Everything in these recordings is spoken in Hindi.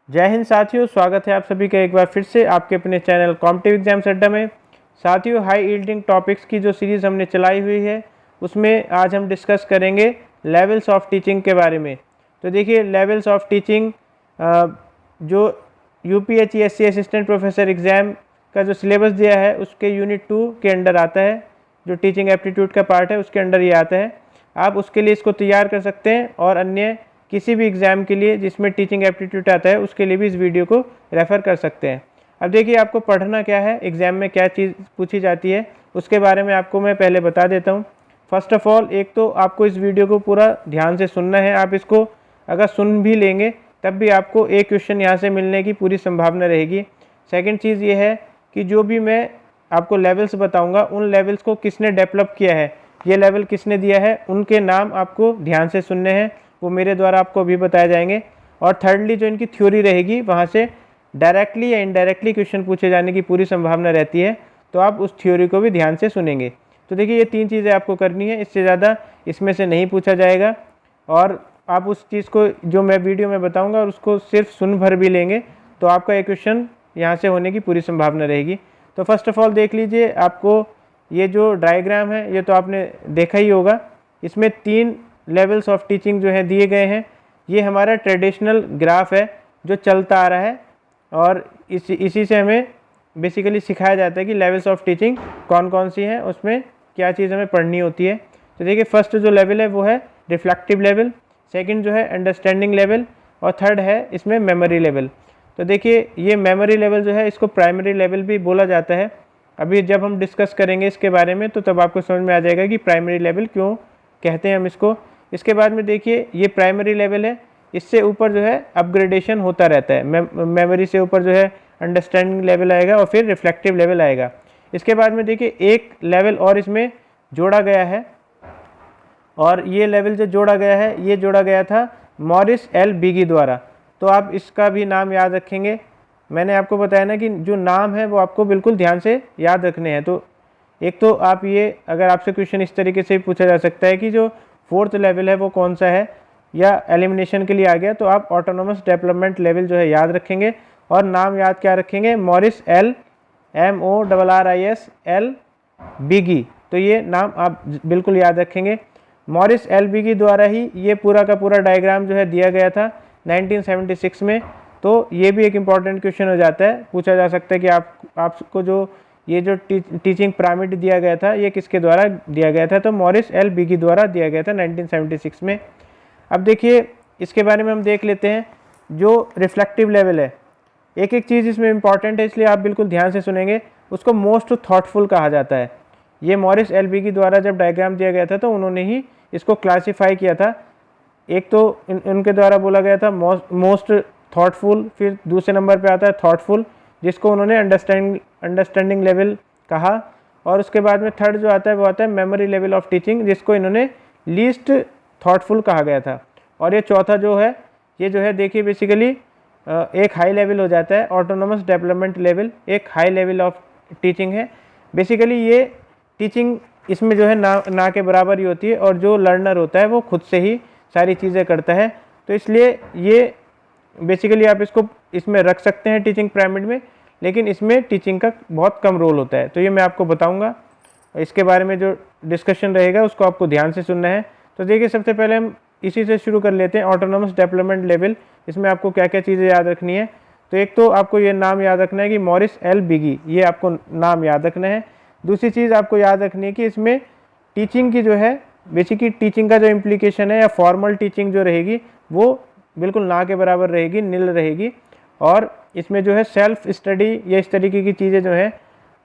जय हिंद साथियों, स्वागत है आप सभी का एक बार फिर से आपके अपने चैनल कॉम्पिटिटिव एग्जाम्स अड्डा में। साथियों, हाई यील्डिंग टॉपिक्स की जो सीरीज़ हमने चलाई हुई है उसमें आज हम डिस्कस करेंगे लेवल्स ऑफ टीचिंग के बारे में। तो देखिए, लेवल्स ऑफ टीचिंग जो यूपीएचईएससी असिस्टेंट प्रोफेसर एग्ज़ाम का जो सिलेबस दिया है उसके यूनिट 2 के अंडर आता है। जो टीचिंग एप्टीट्यूड का पार्ट है उसके अंडर ये आता है। आप उसके लिए इसको तैयार कर सकते हैं और अन्य किसी भी एग्ज़ाम के लिए जिसमें टीचिंग एप्टीट्यूड आता है उसके लिए भी इस वीडियो को रेफ़र कर सकते हैं। अब देखिए, आपको पढ़ना क्या है, एग्ज़ाम में क्या चीज़ पूछी जाती है उसके बारे में आपको मैं पहले बता देता हूँ। फर्स्ट ऑफ ऑल, एक तो आपको इस वीडियो को पूरा ध्यान से सुनना है। आप इसको अगर सुन भी लेंगे तब भी आपको एक क्वेश्चन यहाँ से मिलने की पूरी संभावना रहेगी। सेकेंड चीज़ ये है कि जो भी मैं आपको लेवल्स बताऊँगा उन लेवल्स को किसने डेवलप किया है, ये लेवल किसने दिया है, उनके नाम आपको ध्यान से सुनने हैं, वो मेरे द्वारा आपको अभी बताए जाएंगे। और थर्डली जो इनकी थ्योरी रहेगी वहाँ से डायरेक्टली या इनडायरेक्टली क्वेश्चन पूछे जाने की पूरी संभावना रहती है, तो आप उस थ्योरी को भी ध्यान से सुनेंगे। तो देखिए, ये 3 चीज़ें आपको करनी है, इससे ज़्यादा इसमें से नहीं पूछा जाएगा। और आप उस चीज़ को जो मैं वीडियो में बताऊँगा और उसको सिर्फ सुन भर भी लेंगे तो आपका एक क्वेश्चन यहाँ से होने की पूरी संभावना रहेगी। तो फर्स्ट ऑफ ऑल देख लीजिए, आपको ये जो डायग्राम है ये तो आपने देखा ही होगा। इसमें 3 लेवल्स ऑफ टीचिंग जो है दिए गए हैं। ये हमारा ट्रेडिशनल ग्राफ है जो चलता आ रहा है और इसी से हमें बेसिकली सिखाया जाता है कि लेवल्स ऑफ टीचिंग कौन कौन सी हैं, उसमें क्या चीज़ हमें पढ़नी होती है। तो देखिए, फर्स्ट जो लेवल है वो है रिफ्लेक्टिव लेवल, सेकंड जो है अंडरस्टैंडिंग लेवल और थर्ड है इसमें मेमोरी लेवल। तो देखिए, ये मेमोरी लेवल जो है इसको प्राइमरी लेवल भी बोला जाता है। अभी जब हम डिस्कस करेंगे इसके बारे में तो तब आपको समझ में आ जाएगा कि प्राइमरी लेवल क्यों कहते हैं हम इसको। इसके बाद में देखिए, ये प्राइमरी लेवल है, इससे ऊपर जो है अपग्रेडेशन होता रहता है। मेमोरी से ऊपर जो है अंडरस्टैंडिंग लेवल आएगा और फिर रिफ्लेक्टिव लेवल आएगा। इसके बाद में देखिए, एक लेवल और इसमें जोड़ा गया है और ये लेवल जो जोड़ा गया है ये जोड़ा गया था मॉरिस एल बिगी द्वारा। तो आप इसका भी नाम याद रखेंगे। मैंने आपको बताया ना कि जो नाम है वो आपको बिल्कुल ध्यान से याद रखने हैं। तो एक तो आप ये, अगर आपसे क्वेश्चन इस तरीके से पूछा जा सकता है कि जो 4th लेवल है वो कौन सा है, या एलिमिनेशन के लिए आ गया तो आप ऑटोनोमस डेवलपमेंट लेवल जो है याद रखेंगे और नाम याद क्या रखेंगे, मॉरिस एल MORRIS एल बिगी। तो ये नाम आप बिल्कुल याद रखेंगे। मॉरिस एल बिगी द्वारा ही ये पूरा का पूरा डायग्राम जो है दिया गया था 1976 में। तो ये भी एक इम्पॉर्टेंट क्वेश्चन हो जाता है, पूछा जा सकता है कि आपको जो ये जो टीचिंग पिरामिड दिया गया था ये किसके द्वारा दिया गया था, तो मॉरिस एल बिगी द्वारा दिया गया था 1976 में। अब देखिए, इसके बारे में हम देख लेते हैं। जो रिफ्लेक्टिव लेवल है, एक एक चीज़ इसमें इंपॉर्टेंट है इसलिए आप बिल्कुल ध्यान से सुनेंगे। उसको मोस्ट थॉटफुल कहा जाता है। ये मॉरिस एल बिगी द्वारा जब डायग्राम दिया गया था तो उन्होंने ही इसको क्लासीफाई किया था। एक तो उनके द्वारा बोला गया था मोस्ट थॉटफुल, फिर दूसरे नंबर पे आता है थॉटफुल जिसको उन्होंने अंडरस्टैंडिंग लेवल कहा, और उसके बाद में थर्ड जो आता है वो आता है मेमोरी लेवल ऑफ टीचिंग जिसको इन्होंने लीस्ट थॉटफुल कहा गया था। और ये चौथा जो है, ये जो है देखिए बेसिकली एक हाई लेवल हो जाता है। ऑटोनोमस डेवलपमेंट लेवल एक हाई लेवल ऑफ टीचिंग है। बेसिकली ये टीचिंग इसमें जो है ना के बराबर ही होती है और जो लर्नर होता है वो खुद से ही सारी चीज़ें करता है। तो इसलिए ये बेसिकली आप इसको इसमें रख सकते हैं टीचिंग पिरामिड में, लेकिन इसमें टीचिंग का बहुत कम रोल होता है। तो ये मैं आपको बताऊंगा, इसके बारे में जो डिस्कशन रहेगा उसको आपको ध्यान से सुनना है। तो देखिए, सबसे पहले हम इसी से शुरू कर लेते हैं, ऑटोनोमस डेवलपमेंट लेवल। इसमें आपको क्या क्या चीज़ें याद रखनी है। तो एक तो आपको ये नाम याद रखना है कि मॉरिस एल बिगी, ये आपको नाम याद रखना है। दूसरी चीज़ आपको याद रखनी है कि इसमें टीचिंग की जो है बेसिकली टीचिंग का जो इम्प्लीकेशन है या फॉर्मल टीचिंग जो रहेगी वो बिल्कुल ना के बराबर रहेगी, नील रहेगी। और इसमें जो है सेल्फ स्टडी या इस तरीके की चीज़ें जो है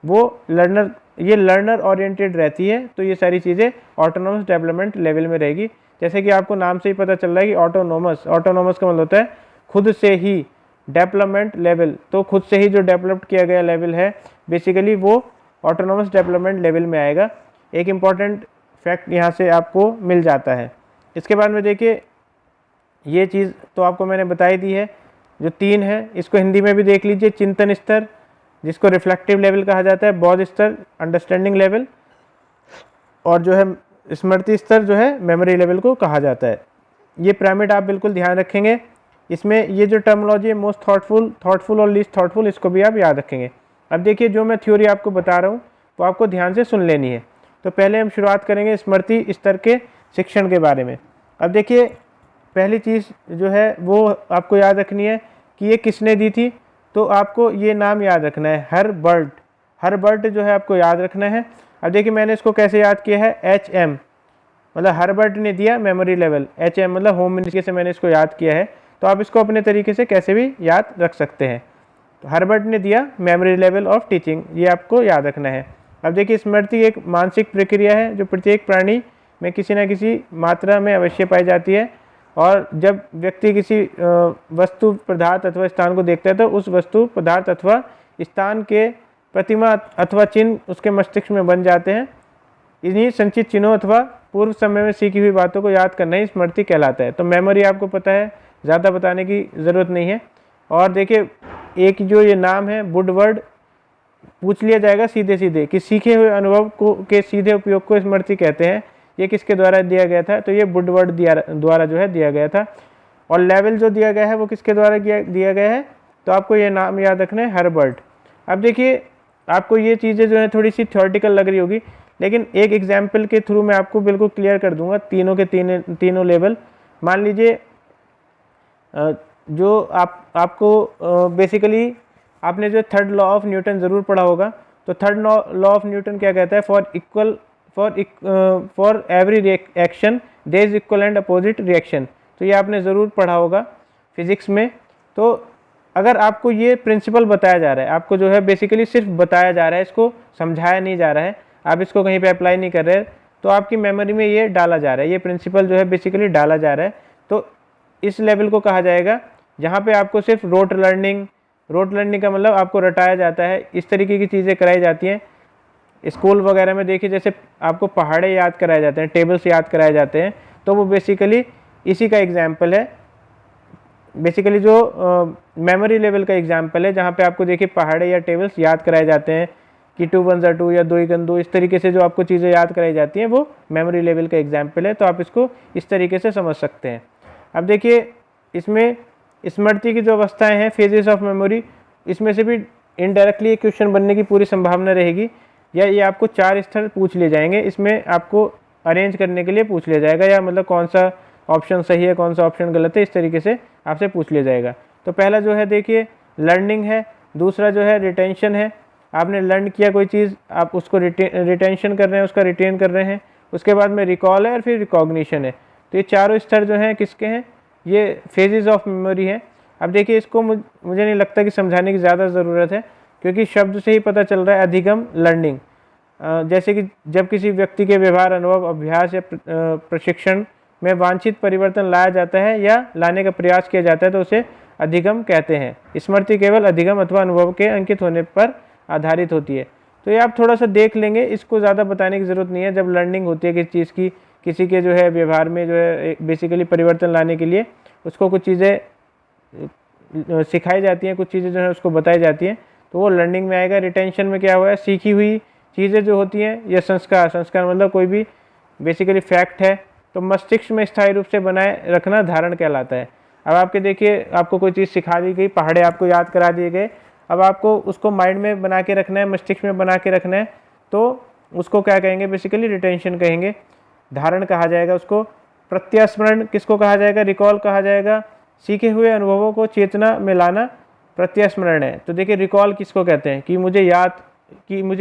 वो लर्नर ओरिएंटेड रहती है। तो ये सारी चीज़ें ऑटोनोमस डेवलपमेंट लेवल में रहेगी। जैसे कि आपको नाम से ही पता चल रहा है कि ऑटोनोमस का मतलब होता है खुद से ही डेवलपमेंट लेवल। तो खुद से ही जो डेवलप्ड किया गया लेवल है बेसिकली वो ऑटोनोमस डेवलपमेंट लेवल में आएगा। एक इम्पॉर्टेंट फैक्ट यहाँ से आपको मिल जाता है। इसके बाद में देखिए, ये चीज़ तो आपको मैंने बताई दी है। जो 3 है इसको हिंदी में भी देख लीजिए, चिंतन स्तर जिसको रिफ्लेक्टिव लेवल कहा जाता है, बोध स्तर अंडरस्टैंडिंग लेवल, और जो है स्मृति स्तर जो है मेमोरी लेवल को कहा जाता है। ये पिरामिड आप बिल्कुल ध्यान रखेंगे। इसमें ये जो टर्मोलॉजी है मोस्ट थॉटफुल और लीस्ट थॉटफुल, इसको भी आप याद रखेंगे। अब देखिए जो मैं थ्योरी आपको बता रहा हूँ वो आपको ध्यान से सुन लेनी है। तो पहले हम शुरुआत करेंगे स्मृति स्तर के शिक्षण के बारे में। अब देखिए पहली चीज़ जो है वो आपको याद रखनी है कि ये किसने दी थी। तो आपको ये नाम याद रखना है, हर्बर्ट जो है आपको याद रखना है। अब देखिए मैंने इसको कैसे याद किया है, HM मतलब हर्बर्ट ने दिया मेमोरी लेवल, HM मतलब होम मिनिस्ट्री से मैंने इसको याद किया है। तो आप इसको अपने तरीके से कैसे भी याद रख सकते हैं। तो हर्बर्ट ने दिया मेमोरी लेवल ऑफ टीचिंग, ये आपको याद रखना है। अब देखिए स्मृति एक मानसिक प्रक्रिया है जो प्रत्येक प्राणी में किसी न किसी मात्रा में अवश्य पाई जाती है, और जब व्यक्ति किसी वस्तु पदार्थ अथवा स्थान को देखता है तो उस वस्तु पदार्थ अथवा स्थान के प्रतिमा अथवा चिन्ह उसके मस्तिष्क में बन जाते हैं। इन्हीं संचित चिन्हों अथवा पूर्व समय में सीखी हुई बातों को याद करना ही स्मृति कहलाता है। तो मेमोरी आपको पता है, ज़्यादा बताने की ज़रूरत नहीं है। और देखिए एक जो ये नाम है वुडवर्ड, पूछ लिया जाएगा सीधे सीधे कि सीखे हुए अनुभव को के सीधे उपयोग को स्मृति कहते हैं, ये किसके द्वारा दिया गया था, तो ये वुडवर्ड द्वारा जो है दिया गया था। और लेवल जो दिया गया है वो किसके द्वारा दिया गया है, तो आपको ये नाम याद रखना है, हर्बर्ट। अब देखिए आपको ये चीज़ें जो है थोड़ी सी थ्योरेटिकल लग रही होगी, लेकिन एक एग्जाम्पल के थ्रू मैं आपको बिल्कुल क्लियर कर दूंगा तीनों के तीनों लेवल। मान लीजिए जो आपको बेसिकली आपने जो थर्ड लॉ ऑफ न्यूटन ज़रूर पढ़ा होगा। तो थर्ड लॉ ऑफ न्यूटन क्या कहता है, for every action there is equal and opposite reaction. तो ये आपने ज़रूर पढ़ा होगा फिजिक्स में। तो अगर आपको ये प्रिंसिपल बताया जा रहा है, आपको जो है बेसिकली सिर्फ बताया जा रहा है, इसको समझाया नहीं जा रहा है, आप इसको कहीं पे अप्लाई नहीं कर रहे, तो आपकी मेमोरी में ये डाला जा रहा है, ये प्रिंसिपल जो है बेसिकली डाला जा रहा है। तो इस लेवल को कहा जाएगा जहाँ पे आपको सिर्फ रोट लर्निंग का मतलब आपको रटाया जाता है, इस तरीके की चीज़ें कराई जाती हैं। स्कूल वगैरह में देखिए जैसे आपको पहाड़े याद कराए जाते हैं, टेबल्स याद कराए जाते हैं, तो वो बेसिकली इसी का एग्जाम्पल है। बेसिकली जो मेमोरी लेवल का एग्जाम्पल है, जहाँ पे आपको देखिए पहाड़े या टेबल्स याद कराए जाते हैं कि 2 1 2 या 2 1 2, इस तरीके से जो आपको चीज़ें याद कराई जाती हैं वो मेमोरी लेवल का एग्जाम्पल है। तो आप इसको इस तरीके से समझ सकते हैं। अब देखिए इसमें स्मृति की जो अवस्थाएं हैं, फेजेस ऑफ मेमोरी, इसमें से भी इनडायरेक्टली एक क्वेश्चन बनने की पूरी संभावना रहेगी, या ये आपको 4 स्तर पूछ लिए जाएंगे, इसमें आपको अरेंज करने के लिए पूछ लिया जाएगा, या मतलब कौन सा ऑप्शन सही है कौन सा ऑप्शन गलत है, इस तरीके से आपसे पूछ लिया जाएगा। तो पहला जो है देखिए लर्निंग है, दूसरा जो है रिटेंशन है, आपने लर्न किया कोई चीज़, आप उसको रिटेंशन कर रहे हैं, उसका रिटेन कर रहे हैं। उसके बाद में रिकॉल है और फिर रिकॉग्निशन है। तो ये चारों स्तर जो हैं किसके हैं, ये फेजेस ऑफ मेमोरी है। अब देखिए इसको मुझे नहीं लगता कि समझाने की ज़्यादा ज़रूरत है, क्योंकि शब्द से ही पता चल रहा है अधिगम लर्निंग। जैसे कि जब किसी व्यक्ति के व्यवहार अनुभव अभ्यास या प्रशिक्षण में वांछित परिवर्तन लाया जाता है या लाने का प्रयास किया जाता है तो उसे अधिगम कहते हैं। स्मृति केवल अधिगम अथवा अनुभव के अंकित होने पर आधारित होती है। तो ये आप थोड़ा सा देख लेंगे, इसको ज़्यादा बताने की ज़रूरत नहीं है। जब लर्निंग होती है किसी चीज़ की, किसी के जो है व्यवहार में जो है बेसिकली परिवर्तन लाने के लिए उसको कुछ चीज़ें सिखाई जाती हैं, कुछ चीज़ें जो है उसको बताई जाती हैं, तो वो लर्निंग में आएगा। रिटेंशन में क्या हुआ है, सीखी हुई चीज़ें जो होती हैं, या संस्कार मतलब कोई भी बेसिकली फैक्ट है, तो मस्तिष्क में स्थायी रूप से बनाए रखना धारण कहलाता है। अब आपके देखिए आपको कोई चीज़ सिखा दी गई, पहाड़े आपको याद करा दिए गए, अब आपको उसको माइंड में बना के रखना है, मस्तिष्क में बना के रखना है, तो उसको क्या कहेंगे, बेसिकली रिटेंशन कहेंगे, धारण कहा जाएगा उसको। प्रत्यास्मरण किसको कहा जाएगा, रिकॉल कहा जाएगा। सीखे हुए अनुभवों को चेतना में लाना प्रत्यास्मरण है। तो देखिए रिकॉल किसको कहते हैं, कि मुझे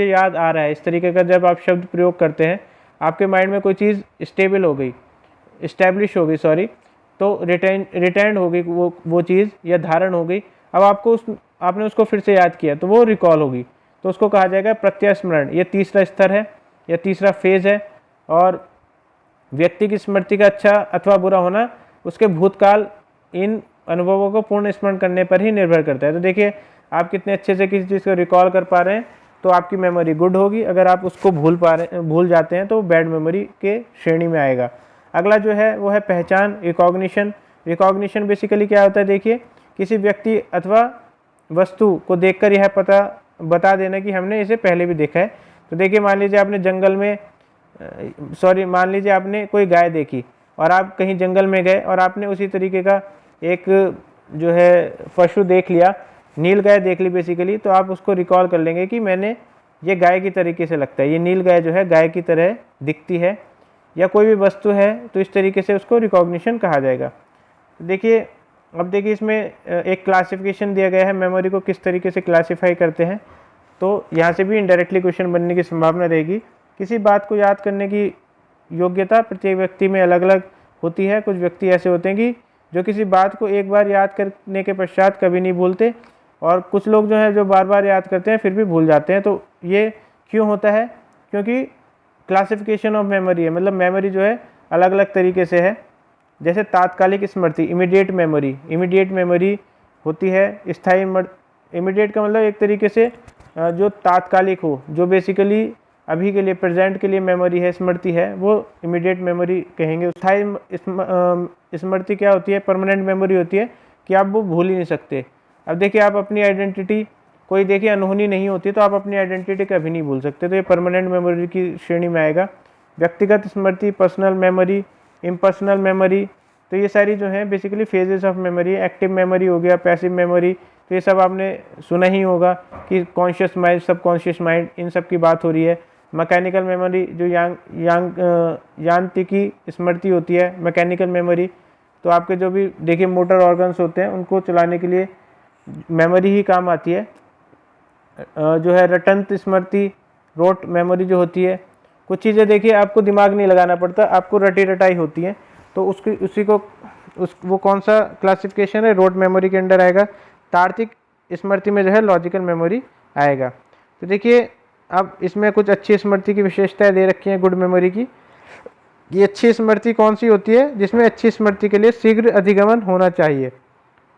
याद आ रहा है, इस तरीके का जब आप शब्द प्रयोग करते हैं, आपके माइंड में कोई चीज़ इस्टेब्लिश हो गई तो रिटेंड हो गई वो चीज़, या धारण हो गई। अब आपने उसको फिर से याद किया तो वो रिकॉल होगी, तो उसको कहा जाएगा प्रत्यास्मरण। ये तीसरा स्तर है या तीसरा फेज है। और व्यक्ति की स्मृति का अच्छा अथवा बुरा होना उसके भूतकाल इन अनुभवों को पूर्ण स्मरण करने पर ही निर्भर करता है। तो देखिए आप कितने अच्छे से किसी चीज़ को रिकॉल कर पा रहे हैं तो आपकी मेमोरी गुड होगी। अगर आप उसको भूल जाते हैं तो बैड मेमोरी के श्रेणी में आएगा। अगला जो है वो है पहचान, रिकॉग्निशन बेसिकली क्या होता है, देखिए किसी व्यक्ति अथवा वस्तु को देखकर यह बता देना कि हमने इसे पहले भी देखा है। तो देखिए मान लीजिए आपने कोई गाय देखी और आप कहीं जंगल में गए और आपने उसी तरीके का एक जो है पशु देख लिया, नील गाय देख ली बेसिकली, तो आप उसको रिकॉल कर लेंगे कि मैंने ये गाय की तरीके से लगता है, ये नील गाय जो है गाय की तरह दिखती है, या कोई भी वस्तु है तो इस तरीके से उसको रिकॉग्निशन कहा जाएगा। तो देखिए, अब देखिए इसमें एक क्लासिफिकेशन दिया गया है, मेमोरी को किस तरीके से क्लासीफाई करते हैं। तो यहाँ से भी इनडायरेक्टली क्वेश्चन बनने की संभावना रहेगी। किसी बात को याद करने की योग्यता प्रत्येक व्यक्ति में अलग अलग होती है। कुछ व्यक्ति ऐसे होते हैं कि जो किसी बात को एक बार याद करने के पश्चात कभी नहीं भूलते, और कुछ लोग जो हैं जो बार बार याद करते हैं फिर भी भूल जाते हैं। तो ये क्यों होता है? क्योंकि क्लासिफिकेशन ऑफ मेमोरी है, मतलब मेमोरी जो है अलग अलग तरीके से है। जैसे तात्कालिक स्मृति, इमीडिएट मेमोरी होती है। स्थायी इमीडिएट का मतलब एक तरीके से जो तात्कालिक हो, जो बेसिकली अभी के लिए, प्रेजेंट के लिए मेमोरी है, स्मृति है, वो इमीडिएट मेमोरी कहेंगे। स्थायी स्मृति क्या होती है? परमानेंट मेमोरी होती है कि आप वो भूल ही नहीं सकते। अब देखिए, आप अपनी आइडेंटिटी, कोई देखिए अनहोनी नहीं होती तो आप अपनी आइडेंटिटी कभी नहीं भूल सकते, तो ये परमानेंट मेमोरी की श्रेणी में आएगा। व्यक्तिगत स्मृति, पर्सनल मेमोरी, इम्पर्सनल मेमोरी, तो ये सारी जो है basically phases of memory. Active memory हो गया, पैसिव मेमोरी, तो ये सब आपने सुना ही होगा कि कॉन्शियस माइंड, सबकॉन्शियस माइंड, इन सब की बात हो रही है। मैकेनिकल मेमोरी जो यांत्रिकी स्मृति होती है, मैकेनिकल मेमोरी, तो आपके जो भी देखिए मोटर ऑर्गन्स होते हैं उनको चलाने के लिए मेमोरी ही काम आती है। जो है रटंत स्मृति, रोट मेमोरी जो होती है, कुछ चीज़ें देखिए आपको दिमाग नहीं लगाना पड़ता, आपको रटी रटाई होती है, तो वो कौन सा क्लासिफिकेशन है? रोट मेमोरी के अंडर आएगा। तार्किक स्मृति में जो है लॉजिकल मेमोरी आएगा। तो देखिए, अब इसमें कुछ अच्छी स्मृति की विशेषताएं दे रखी हैं गुड मेमोरी की। ये अच्छी स्मृति कौन सी होती है? जिसमें अच्छी स्मृति के लिए शीघ्र अधिगमन होना चाहिए।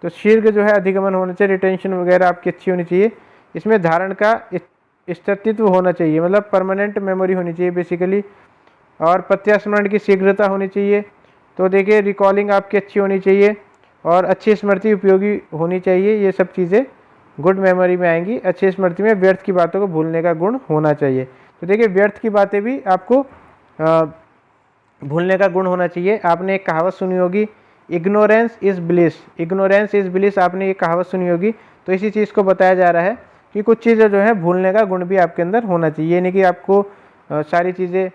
तो शीघ्र जो है अधिगमन होना चाहिए, रिटेंशन वगैरह आपकी अच्छी होनी चाहिए। इसमें धारण का स्थितित्व होना चाहिए, मतलब परमानेंट मेमोरी होनी चाहिए बेसिकली, और प्रत्यास्मरण की शीघ्रता होनी चाहिए। तो देखिए, रिकॉलिंग आपकी अच्छी होनी चाहिए, और अच्छी स्मृति उपयोगी होनी चाहिए। ये सब चीज़ें गुड मेमोरी में आएंगी। अच्छी स्मृति में व्यर्थ की बातों को भूलने का गुण होना चाहिए। तो देखिए, व्यर्थ की बातें भी आपको भूलने का गुण होना चाहिए। आपने एक कहावत सुनी होगी, इग्नोरेंस इज़ ब्लिस, आपने ये कहावत सुनी होगी। तो इसी चीज़ को बताया जा रहा है कि कुछ चीज़ें जो है भूलने का गुण भी आपके अंदर होना चाहिए। ये नहीं कि आपको सारी चीज़ें,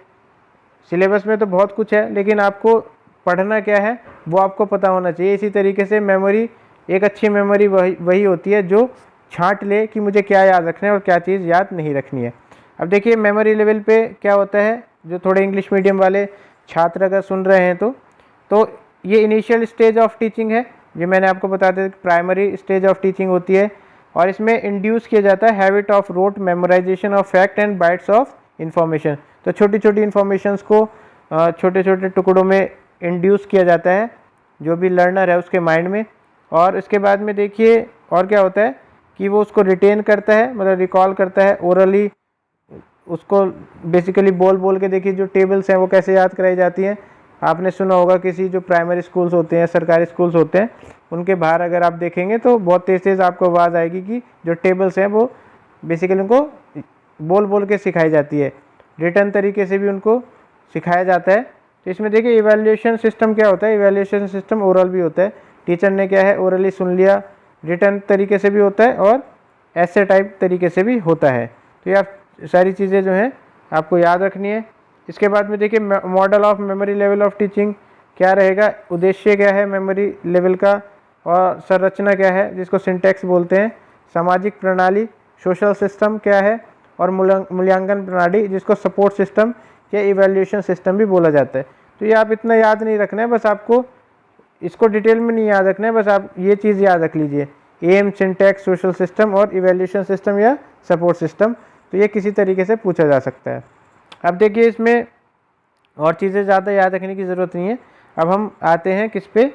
सिलेबस में तो बहुत कुछ है लेकिन आपको पढ़ना क्या है वो आपको पता होना चाहिए। इसी तरीके से मेमोरी, एक अच्छी मेमोरी वही होती है जो छांट ले कि मुझे क्या याद रखना है और क्या चीज़ याद नहीं रखनी है। अब देखिए, मेमोरी लेवल पे क्या होता है, जो थोड़े इंग्लिश मीडियम वाले छात्र अगर सुन रहे हैं तो ये इनिशियल स्टेज ऑफ टीचिंग है। ये मैंने आपको बता दिया, प्राइमरी स्टेज ऑफ टीचिंग होती है, और इसमें इंड्यूस किया जाता है habit of rote memorisation of fact and bites of information. तो छोटी छोटी इन्फॉर्मेशंस को छोटे छोटे टुकड़ों में इंड्यूस किया जाता है जो भी लर्नर है उसके माइंड में, और इसके बाद में देखिए और क्या होता है कि वो उसको रिटेन करता है, मतलब रिकॉल करता है ओरली। उसको बेसिकली बोल के देखिए जो टेबल्स हैं वो कैसे याद कराई जाती हैं। आपने सुना होगा किसी जो प्राइमरी स्कूल्स होते हैं, सरकारी स्कूल्स होते हैं, उनके बाहर अगर आप देखेंगे तो बहुत तेज़ आपको आवाज़ आएगी कि जो टेबल्स हैं वो बेसिकली उनको बोल के सिखाई जाती है। रिटर्न तरीके से भी उनको सिखाया जाता है। तो इसमें देखिए इवैल्यूएशन सिस्टम क्या होता है, इवैल्यूएशन सिस्टम ओरल भी होता है। टीचर ने क्या है ओरली सुन लिया, रिटर्न तरीके से भी होता है और ऐसे टाइप तरीके से भी होता है। तो ये आप सारी चीज़ें जो हैं आपको याद रखनी है। इसके बाद में देखिए model of memory level of teaching क्या रहेगा, उद्देश्य क्या है मेमोरी लेवल का, और संरचना क्या है जिसको सिंटैक्स बोलते हैं, सामाजिक प्रणाली सोशल सिस्टम क्या है, और मूल्यांकन प्रणाली जिसको सपोर्ट सिस्टम या इवैल्यूएशन सिस्टम भी बोला जाता है। तो ये आप इतना याद नहीं रखना है, बस आपको इसको डिटेल में नहीं याद रखना है, बस आप ये चीज़ याद रख लीजिए, एम, सिंटैक्स, सोशल सिस्टम और इवैल्यूएशन सिस्टम या सपोर्ट सिस्टम। तो ये किसी तरीके से पूछा जा सकता है। अब देखिए इसमें और चीज़ें ज़्यादा याद रखने की ज़रूरत नहीं है। अब हम आते हैं किस पे,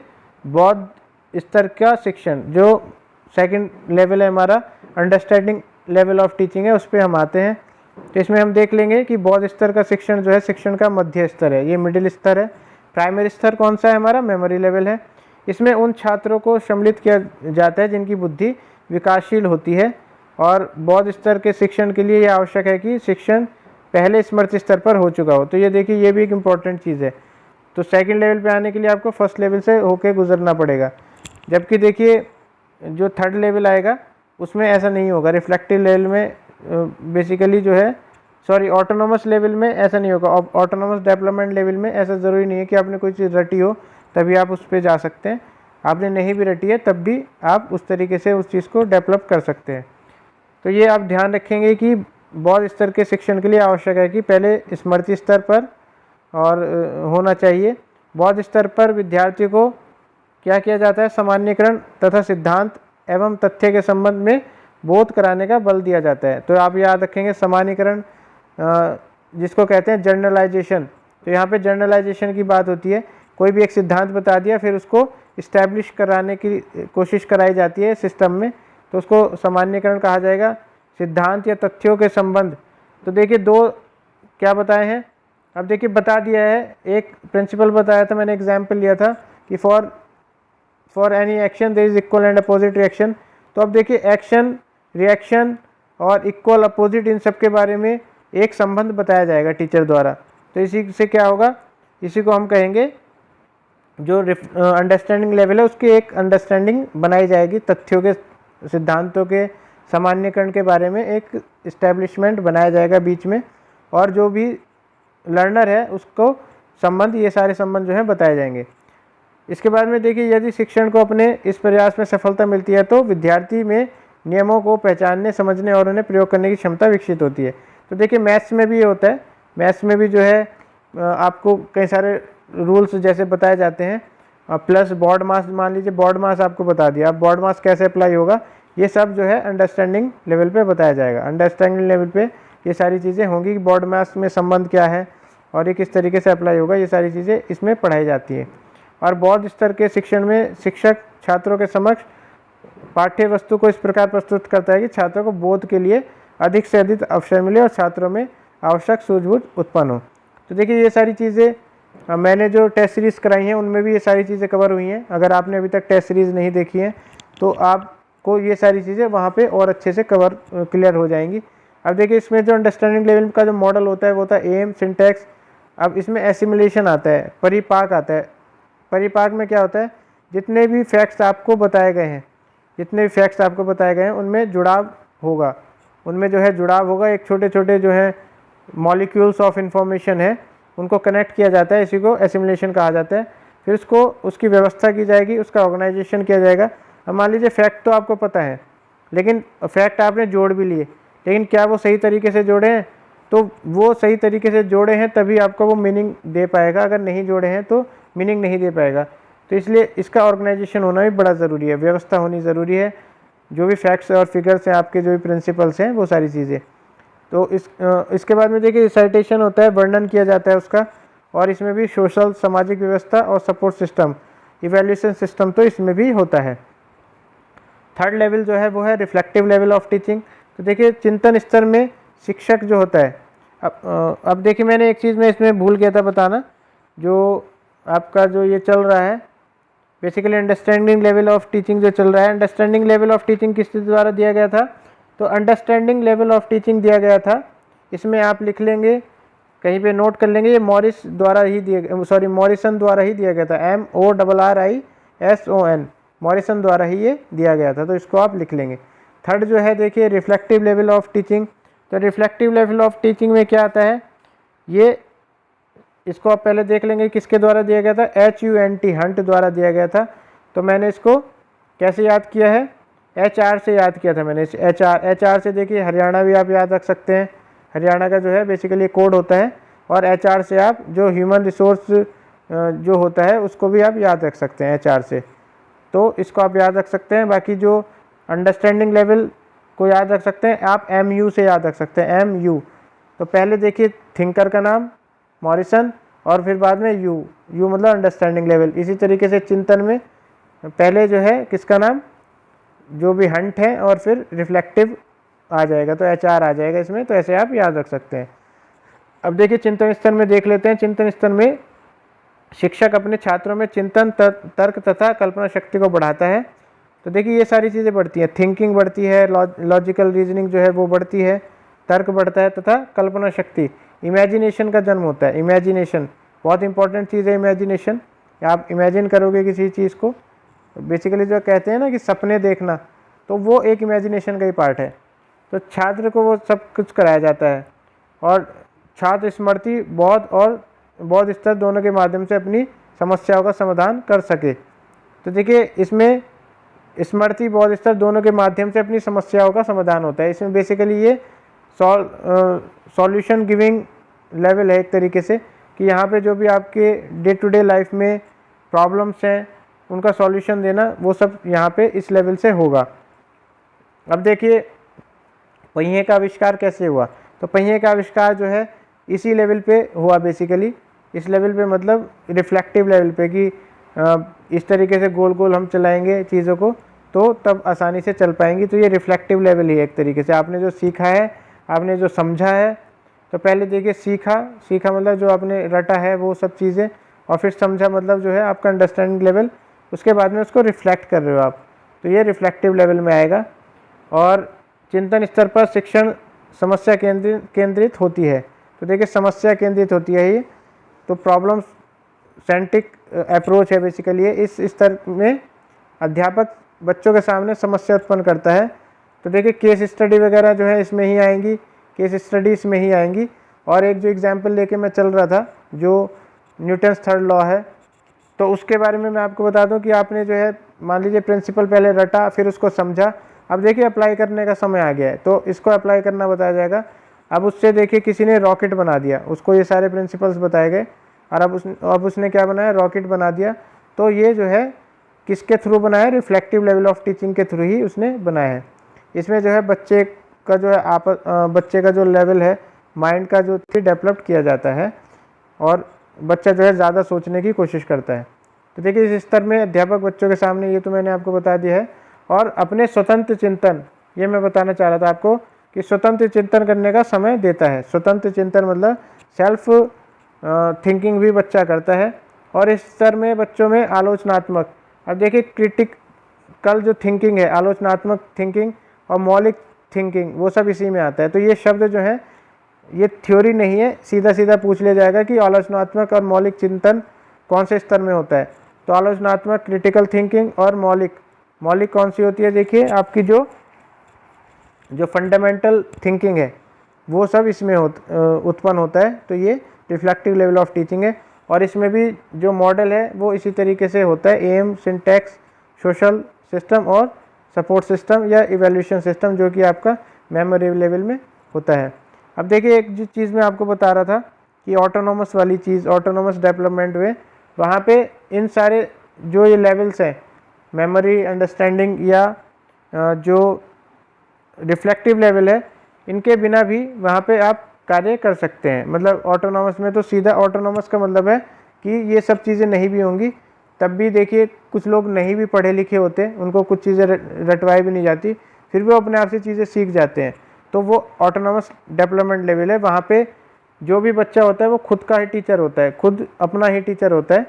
बौद्ध स्तर का शिक्षण, जो सेकंड लेवल है हमारा, अंडरस्टैंडिंग लेवल ऑफ टीचिंग है, उस पर हम आते हैं। तो इसमें हम देख लेंगे कि बौद्ध स्तर का शिक्षण जो है शिक्षण का मध्य स्तर है, ये मिडिल स्तर है। प्राइमरी स्तर कौन सा है हमारा, मेमोरी लेवल है। इसमें उन छात्रों को सम्मिलित किया जाता है जिनकी बुद्धि विकासशील होती है, और बौद्ध स्तर के शिक्षण के लिए यह आवश्यक है कि शिक्षण पहले स्मृति स्तर पर हो चुका हो। तो ये देखिए ये भी एक इम्पॉर्टेंट चीज़ है। तो सेकंड लेवल पे आने के लिए आपको फर्स्ट लेवल से होके गुजरना पड़ेगा। जबकि देखिए जो थर्ड लेवल आएगा उसमें ऐसा नहीं होगा। रिफ्लेक्टिव लेवल में बेसिकली जो है ऑटोनोमस लेवल में ऐसा नहीं होगा। ऑटोनोमस डेवलपमेंट लेवल में ऐसा ज़रूरी नहीं है कि आपने कोई चीज़ रटी हो तभी आप उस पर जा सकते हैं, आपने नहीं भी रटी है तब भी आप उस तरीके से उस चीज़ को डेवलप कर सकते हैं। तो ये आप ध्यान रखेंगे कि बौद्ध स्तर के शिक्षण के लिए आवश्यक है कि पहले स्मृति स्तर पर और होना चाहिए। बौद्ध स्तर पर विद्यार्थी को क्या किया जाता है, सामान्यीकरण तथा सिद्धांत एवं तथ्य के संबंध में बोध कराने का बल दिया जाता है। तो आप याद रखेंगे सामान्यीकरण जिसको कहते हैं जनरलाइजेशन। तो यहाँ पे जनरलाइजेशन की बात होती है, कोई भी एक सिद्धांत बता दिया फिर उसको इस्टेब्लिश कराने की कोशिश कराई जाती है सिस्टम में, तो उसको सामान्यीकरण कहा जाएगा। सिद्धांत या तथ्यों के संबंध, तो देखिए दो क्या बताए हैं, अब देखिए बता दिया है, एक प्रिंसिपल बताया था, मैंने एग्जाम्पल लिया था कि for any action there is equal and opposite reaction. तो अब देखिए एक्शन, रिएक्शन और इक्वल अपोजिट इन सब के बारे में एक संबंध बताया जाएगा टीचर द्वारा। तो इसी से क्या होगा, इसी को हम कहेंगे जो अंडरस्टैंडिंग लेवल है उसकी एक अंडरस्टैंडिंग बनाई जाएगी, तथ्यों के सिद्धांतों के सामान्यकरण के बारे में एक इस्टेब्लिशमेंट बनाया जाएगा बीच में, और जो भी लर्नर है उसको संबंध, ये सारे संबंध जो है बताए जाएंगे। इसके बाद में देखिए यदि शिक्षण को अपने इस प्रयास में सफलता मिलती है तो विद्यार्थी में नियमों को पहचानने, समझने और उन्हें प्रयोग करने की क्षमता विकसित होती है। तो देखिए मैथ्स में भी ये होता है, मैथ्स में भी जो है आपको कई सारे रूल्स जैसे बताए जाते हैं, प्लस बॉड मास, मान लीजिए बॉड मास आपको बता दिया, अब बॉड मास कैसे अप्लाई होगा ये सब जो है अंडरस्टैंडिंग लेवल पे बताया जाएगा। अंडरस्टैंडिंग लेवल पे ये सारी चीज़ें होंगी कि बॉड मास में संबंध क्या है और ये किस तरीके से अप्लाई होगा, ये सारी चीज़ें इसमें पढ़ाई जाती है। और बौद्ध स्तर के शिक्षण में शिक्षक छात्रों के समक्ष पाठ्य वस्तु को इस प्रकार प्रस्तुत करता है कि छात्रों को बोध के लिए अधिक से अधिक अवसर मिले और छात्रों में आवश्यक सूझबूझ उत्पन्न हो। तो देखिए ये सारी चीज़ें मैंने जो टेस्ट सीरीज़ कराई हैं उनमें भी ये सारी चीज़ें कवर हुई हैं। अगर आपने अभी तक टेस्ट सीरीज़ नहीं देखी है तो आपको ये सारी चीज़ें वहाँ पे और अच्छे से क्लियर हो जाएंगी। अब देखिए इसमें जो अंडरस्टैंडिंग लेवल का जो मॉडल होता है वो होता है एम, सिंटैक्स। अब इसमें एसिमुलेशन आता है, परिपाक आता है। परिपाक में क्या होता है, जितने भी फैक्ट्स आपको बताए गए हैं, जितने भी फैक्ट्स आपको बताए गए हैं उनमें जुड़ाव होगा, उनमें जो है जुड़ाव होगा। एक छोटे छोटे जो है मॉलिक्यूल्स ऑफ इंफॉर्मेशन है उनको कनेक्ट किया जाता है, इसी को एसिमुलेशन कहा जाता है। फिर उसको उसकी व्यवस्था की जाएगी, उसका ऑर्गेनाइजेशन किया जाएगा। अब मान लीजिए फैक्ट तो आपको पता है, लेकिन फैक्ट आपने जोड़ भी लिए, लेकिन क्या वो सही तरीके से जोड़े हैं, तो वो सही तरीके से जोड़े हैं तभी आपको वो मीनिंग दे पाएगा, अगर नहीं जोड़े हैं तो मीनिंग नहीं दे पाएगा। तो इसलिए इसका ऑर्गेनाइजेशन होना भी बड़ा ज़रूरी है, व्यवस्था होनी ज़रूरी है। जो भी फैक्ट्स और फिगर्स हैं आपके, जो भी प्रिंसिपल्स हैं, वो सारी चीज़ें। तो इसके बाद में देखिए रिसाइटेशन होता है, वर्णन किया जाता है उसका, और इसमें भी सोशल, सामाजिक व्यवस्था और सपोर्ट सिस्टम, इवैल्यूएशन सिस्टम तो इसमें भी होता है। थर्ड लेवल जो है वो है रिफ्लेक्टिव लेवल ऑफ टीचिंग। तो देखिए चिंतन स्तर में शिक्षक जो होता है, अब देखिए मैंने एक चीज़ में इसमें भूल गया था बताना, जो आपका जो ये चल रहा है basically understanding level of teaching जो चल रहा है, अंडरस्टैंडिंग लेवल ऑफ टीचिंग किसके द्वारा दिया गया था, तो अंडरस्टैंडिंग लेवल ऑफ टीचिंग दिया गया था। इसमें आप लिख लेंगे, कहीं पे नोट कर लेंगे, ये मॉरिसन द्वारा ही दिया गया था, MORRISON, मॉरिसन द्वारा ही ये दिया गया था, तो इसको आप लिख लेंगे। थर्ड जो है देखिए रिफ्लेक्टिव लेवल ऑफ टीचिंग। तो रिफ्लेक्टिव लेवल ऑफ टीचिंग में क्या आता है, ये इसको आप पहले देख लेंगे किसके द्वारा दिया गया था, HUNT, हंट द्वारा दिया गया था। तो मैंने इसको कैसे याद किया है, HR से याद किया था मैंने। HR से देखिए हरियाणा भी आप याद रख सकते हैं, हरियाणा का जो है बेसिकली कोड होता है, और HR से आप जो ह्यूमन रिसोर्स जो होता है उसको भी आप याद रख सकते हैं HR से, तो इसको आप याद रख सकते हैं। बाकी जो अंडरस्टैंडिंग लेवल को याद रख सकते हैं आप MU से याद रख सकते हैं, MU। तो पहले देखिए थिंकर का नाम मॉरिसन, और फिर बाद में यू मतलब अंडरस्टैंडिंग लेवल। इसी तरीके से चिंतन में पहले जो है किसका नाम, जो भी हंट है, और फिर रिफ्लेक्टिव आ जाएगा तो HR आ जाएगा इसमें, तो ऐसे आप याद रख सकते हैं। अब देखिए चिंतन स्तर में देख लेते हैं। चिंतन स्तर में शिक्षक अपने छात्रों में चिंतन, तर्क तथा कल्पना शक्ति को बढ़ाता है। तो देखिए ये सारी चीज़ें बढ़ती हैं, थिंकिंग बढ़ती है, लॉजिकल रीजनिंग जो है वो बढ़ती है, तर्क बढ़ता है तथा कल्पना शक्ति, इमेजिनेशन का जन्म होता है। इमेजिनेशन बहुत इंपॉर्टेंट चीज़ है, इमेजिनेशन। आप इमेजिन करोगे किसी चीज़ को बेसिकली जो कहते हैं ना कि सपने देखना, तो वो एक इमेजिनेशन का ही पार्ट है। तो छात्र को वो सब कुछ कराया जाता है और छात्र स्मृति बौद्ध स्तर दोनों के माध्यम से अपनी समस्याओं का समाधान कर सके। तो देखिए इसमें स्मृति बौद्ध स्तर दोनों के माध्यम से अपनी समस्याओं का समाधान होता है। इसमें बेसिकली ये सॉल्यूशन गिविंग लेवल है एक तरीके से, कि यहाँ पे जो भी आपके डे टू डे लाइफ में प्रॉब्लम्स हैं उनका सॉल्यूशन देना, वो सब यहाँ पे इस लेवल से होगा। अब देखिए पहिए का आविष्कार कैसे हुआ। तो पहिए का आविष्कार जो है इसी लेवल पे हुआ बेसिकली, इस लेवल पे मतलब रिफ्लेक्टिव लेवल पे, कि इस तरीके से गोल गोल हम चलाएंगे चीज़ों को तो तब आसानी से चल पाएंगी। तो ये रिफ्लेक्टिव लेवल ही है एक तरीके से। आपने जो सीखा है, आपने जो समझा है, तो पहले देखिए सीखा मतलब जो आपने रटा है वो सब चीज़ें, और फिर समझा मतलब जो है आपका अंडरस्टैंडिंग लेवल, उसके बाद में उसको रिफ्लेक्ट कर रहे हो आप, तो ये रिफ्लेक्टिव लेवल में आएगा। और चिंतन स्तर पर शिक्षण समस्या केंद्रित होती है। तो देखिए समस्या केंद्रित होती है ये, तो प्रॉब्लम सेंट्रिक अप्रोच है बेसिकली ये। इस स्तर में अध्यापक बच्चों के सामने समस्या उत्पन्न करता है। तो देखिए केस स्टडी वगैरह जो है इसमें ही आएंगी, केस स्टडी इसमें ही आएंगी। और एक जो एग्जाम्पल लेके मैं चल रहा था जो न्यूटन्स थर्ड लॉ है, तो उसके बारे में मैं आपको बता दूं कि आपने जो है मान लीजिए प्रिंसिपल पहले रटा, फिर उसको समझा, अब देखिए अप्लाई करने का समय आ गया है, तो इसको अप्लाई करना बताया जाएगा। अब उससे देखिए किसी ने रॉकेट बना दिया, उसको ये सारे प्रिंसिपल्स बताए गए, और अब उसने क्या बनाया, रॉकेट बना दिया। तो ये जो है किसके थ्रू बनाया, रिफ्लेक्टिव लेवल ऑफ टीचिंग के थ्रू ही उसने बनाया है। इसमें जो है बच्चे का जो लेवल है माइंड का जो डेवलप किया जाता है, और बच्चा जो है ज़्यादा सोचने की कोशिश करता है। तो देखिए इस स्तर में अध्यापक बच्चों के सामने, ये तो मैंने आपको बता दिया है, और अपने स्वतंत्र चिंतन, ये मैं बताना चाह रहा था आपको कि स्वतंत्र चिंतन करने का समय देता है। स्वतंत्र चिंतन मतलब सेल्फ थिंकिंग भी बच्चा करता है। और इस स्तर में बच्चों में आलोचनात्मक, अब देखिए क्रिटिकल जो थिंकिंग है, आलोचनात्मक थिंकिंग और मौलिक थिंकिंग, वो सब इसी में आता है। तो ये शब्द जो है ये थ्योरी नहीं है, सीधा सीधा पूछ लिया जाएगा कि आलोचनात्मक और मौलिक चिंतन कौन से स्तर में होता है। तो आलोचनात्मक, क्रिटिकल थिंकिंग और मौलिक कौन सी होती है, देखिए आपकी जो फंडामेंटल थिंकिंग है वो सब इसमें उत्पन्न होता है। तो ये रिफ्लेक्टिव लेवल ऑफ टीचिंग है। और इसमें भी जो मॉडल है वो इसी तरीके से होता है, एम, सिंटैक्स, सोशल सिस्टम और सपोर्ट सिस्टम या इवैल्यूएशन सिस्टम, जो कि आपका मेमोरी लेवल में होता है। अब देखिए एक जो चीज़ मैं आपको बता रहा था कि ऑटोनोमस वाली चीज़, ऑटोनोमस डेवलपमेंट में, वहाँ पे इन सारे जो ये लेवल्स हैं, मेमोरी, अंडरस्टैंडिंग या जो रिफ्लेक्टिव लेवल है, इनके बिना भी वहाँ पे आप कार्य कर सकते हैं। मतलब ऑटोनोमस में तो सीधा, ऑटोनोमस का मतलब है कि ये सब चीज़ें नहीं भी होंगी तब भी, देखिए कुछ लोग नहीं भी पढ़े लिखे होते, उनको कुछ चीज़ें रटवाई भी नहीं जाती, फिर भी वो अपने आप से चीज़ें सीख जाते हैं। तो वो ऑटोनोमस डेवलपमेंट लेवल है। वहाँ पे जो भी बच्चा होता है वो खुद का ही टीचर होता है, खुद अपना ही टीचर होता है।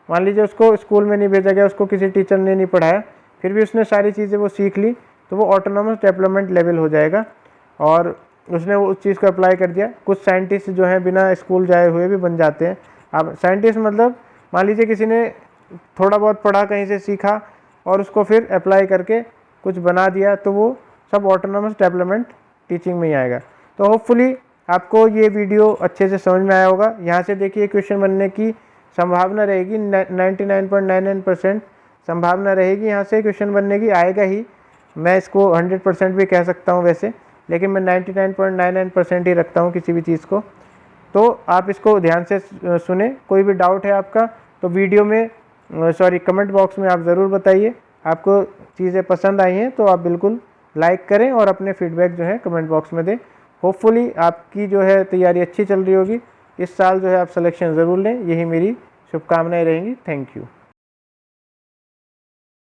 मान लीजिए उसको स्कूल में नहीं भेजा गया, उसको किसी टीचर ने नहीं पढ़ाया, फिर भी उसने सारी चीज़ें वो सीख ली, तो वो ऑटोनोमस डेवलपमेंट लेवल हो जाएगा। और उसने वो उस चीज़ को अप्लाई कर दिया। कुछ साइंटिस्ट जो हैं बिना स्कूल जाए हुए भी बन जाते हैं। अब साइंटिस्ट मतलब मान लीजिए किसी ने थोड़ा बहुत पढ़ा, कहीं से सीखा और उसको फिर अप्लाई करके कुछ बना दिया, तो वो सब ऑटोनोमस डेवलपमेंट टीचिंग में ही आएगा। तो होपफुली आपको ये वीडियो अच्छे से समझ में आया होगा। यहाँ से देखिए क्वेश्चन बनने की संभावना रहेगी, 99.99% संभावना रहेगी यहाँ से क्वेश्चन बनने की, आएगा ही। मैं इसको 100% भी कह सकता हूँ वैसे, लेकिन मैं 99.99% ही रखता हूँ किसी भी चीज़ को। तो आप इसको ध्यान से सुने। कोई भी डाउट है आपका तो वीडियो में कमेंट बॉक्स में आप ज़रूर बताइए। आपको चीज़ें पसंद आई हैं तो आप बिल्कुल लाइक करें और अपने फीडबैक जो है कमेंट बॉक्स में दें। होपफुली आपकी जो है तैयारी अच्छी चल रही होगी। इस साल जो है आप सिलेक्शन ज़रूर लें, यही मेरी शुभकामनाएं रहेंगी। Thank you.